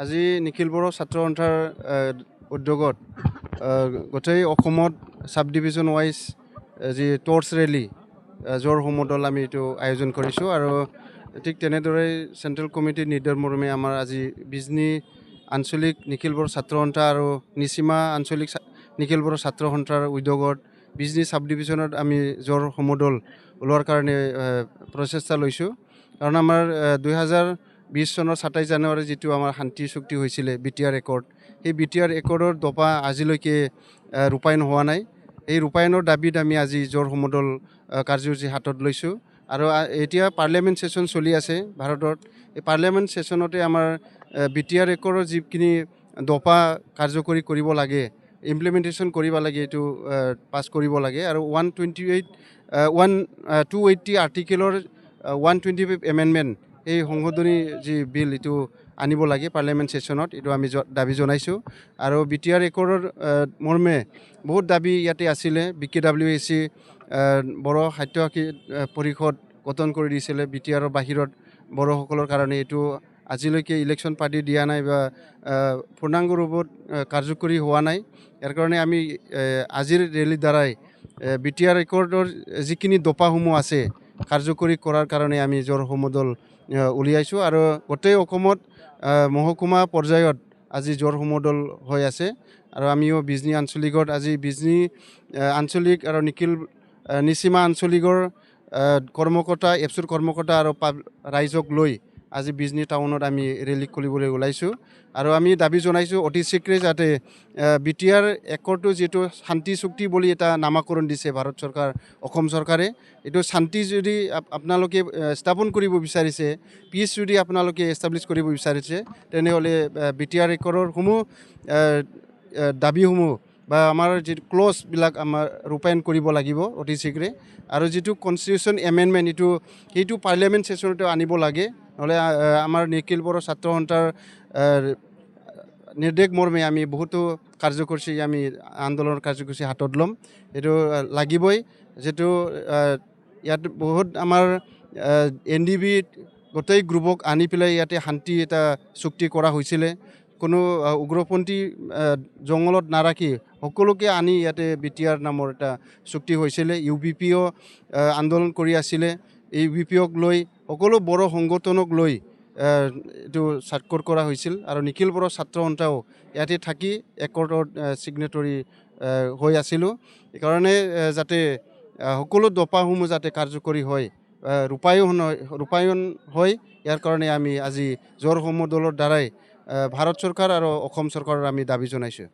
আজি নিখিল বড়ো ছাত্ৰ সন্থাৰ উদ্যোগত গোটেই অসমত সাব ডিভিজন ৱাইজ যি টৰ্চ ৰেলী জোৰ সমদল আমি এইটো আয়োজন কৰিছোঁ আৰু ঠিক তেনেদৰে চেণ্ট্ৰেল কমিটিৰ নিৰ্দেশ মৰ্মে আমাৰ আজি বিজনী আঞ্চলিক নিখিল বড়ো ছাত্ৰ সন্থা আৰু নিচিমা আঞ্চলিক নিখিল বড়ো ছাত্ৰ সন্থাৰ উদ্যোগত বিজনী সাব ডিভিজনত আমি জোৰ সমদল ওলোৱাৰ কাৰণে প্ৰচেষ্টা লৈছোঁ কাৰণ আমাৰ 2020 চনৰ 27 জানুৱাৰী যিটো আমাৰ শান্তি চুক্তি হৈছিলে বিটিআৰ একৰ্ড সেই বিটিআৰ একৰ্ডৰ দফা আজিলৈকে ৰূপায়ণ হোৱা নাই এই ৰূপায়ণৰ দাবীত আমি আজি জোৰ সমদল কাৰ্যসূচী হাতত লৈছোঁ আৰু এতিয়া পাৰ্লিয়ামেণ্ট সেশ্যন চলি আছে ভাৰতত এই পাৰ্লিয়ামেণ্ট সেশ্যনতে আমাৰ বিটিআৰ একৰ্ডৰ যিখিনি দফা কাৰ্যকৰী কৰিব লাগে ইমপ্লিমেণ্টেশ্যন কৰিব লাগে এইটো পাছ কৰিব লাগে আৰু 280 আৰ্টিকেলৰ 125 এমেণ্ডমেণ্ট এই সংশোধনী যি বিল এইটো আনিব লাগে পাৰ্লিয়ামেণ্ট সেশ্যনত এইটো আমি দাবী জনাইছোঁ আৰু বিটিআৰ একৰ্ডৰ মৰ্মে বহুত দাবী ইয়াতে আছিলে BKWAC বড়ো সাহিত্য পৰিষদ গঠন কৰি দিছিলে বিটিআৰৰ বাহিৰত বড়োসকলৰ কাৰণে এইটো আজিলৈকে ইলেকশ্যন পাৰ্টি দিয়া নাই বা পূৰ্ণাংগ ৰূপত কাৰ্যকৰী হোৱা নাই ইয়াৰ কাৰণে আমি আজিৰ ৰেলীৰ দ্বাৰাই বিটিআৰ একৰ্ডৰ যিখিনি দফাসমূহ আছে কাৰ্যকৰী কৰাৰ কাৰণে আমি জোৰ সমদল উলিয়াইছোঁ আৰু গোটেই অসমত মহকুমা পৰ্যায়ত আজি জোৰ সমদল হৈ আছে আৰু আমিও বিজনী আঞ্চলিকত আজি বিজনী আঞ্চলিক আৰু নিচিমা আঞ্চলিকৰ কৰ্মকৰ্তা এপছুৰ কৰ্মকৰ্তা আৰু ৰাইজক লৈ আজি বিজনী টাউনত আমি ৰেলী কৰিবলৈ ওলাইছোঁ আৰু আমি দাবী জনাইছোঁ অতি শীঘ্ৰে যাতে বিটিআৰ একৰ্ডটো যিটো শান্তি চুক্তি বুলি এটা নামাকৰণ দিছে ভাৰত চৰকাৰ অসম চৰকাৰে এইটো শান্তি যদি আপোনালোকে স্থাপন কৰিব বিচাৰিছে পিচ যদি আপোনালোকে এষ্টাব্লিছ কৰিব বিচাৰিছে তেনেহ'লে বিটিআৰ একৰ্ডৰ দাবীসমূহ বা আমাৰ যিটো ক্লজবিলাক আমাৰ ৰূপায়ণ কৰিব লাগিব অতি শীঘ্ৰে আৰু যিটো কনষ্টিটিউশ্যন এমেণ্ডমেণ্ট সেইটো পাৰ্লিয়ামেণ্ট সেশ্যনতে আনিব লাগে নহ'লে আমাৰ নিখিল বড়ো ছাত্ৰ সন্থাৰ নিৰ্দেশ মৰ্মে আমি বহুতো কাৰ্যসূচী আমি আন্দোলনৰ কাৰ্যসূচী হাতত ল'ম এইটো লাগিবই যিটো ইয়াত বহুত আমাৰ NDB গোটেই গ্ৰুপক আনি পেলাই ইয়াতে শান্তি এটা চুক্তি কৰা হৈছিলে কোনো উগ্ৰপন্থী জংঘলত নাৰাখি সকলোকে আনি ইয়াতে বিটিআৰ নামৰ এটা চুক্তি হৈছিলে UBPও আন্দোলন কৰি আছিলে UBPক লৈ সকলো বড়ো সংগঠনক লৈ এইটো স্বাক্ষৰ কৰা হৈছিল আৰু নিখিল বড়ো ছাত্ৰ সন্থাও ইয়াতে থাকি একৰ্ডত ছিগনেটৰী হৈ আছিলোঁ সেইকাৰণে যাতে সকলো দফাসমূহ যাতে কাৰ্যকৰী হয় ৰূপায়ণ হয় ইয়াৰ কাৰণে আমি আজি জোৰ সমদলৰ দ্বাৰাই ভাৰত চৰকাৰ আৰু অসম চৰকাৰৰ আমি দাবী জনাইছোঁ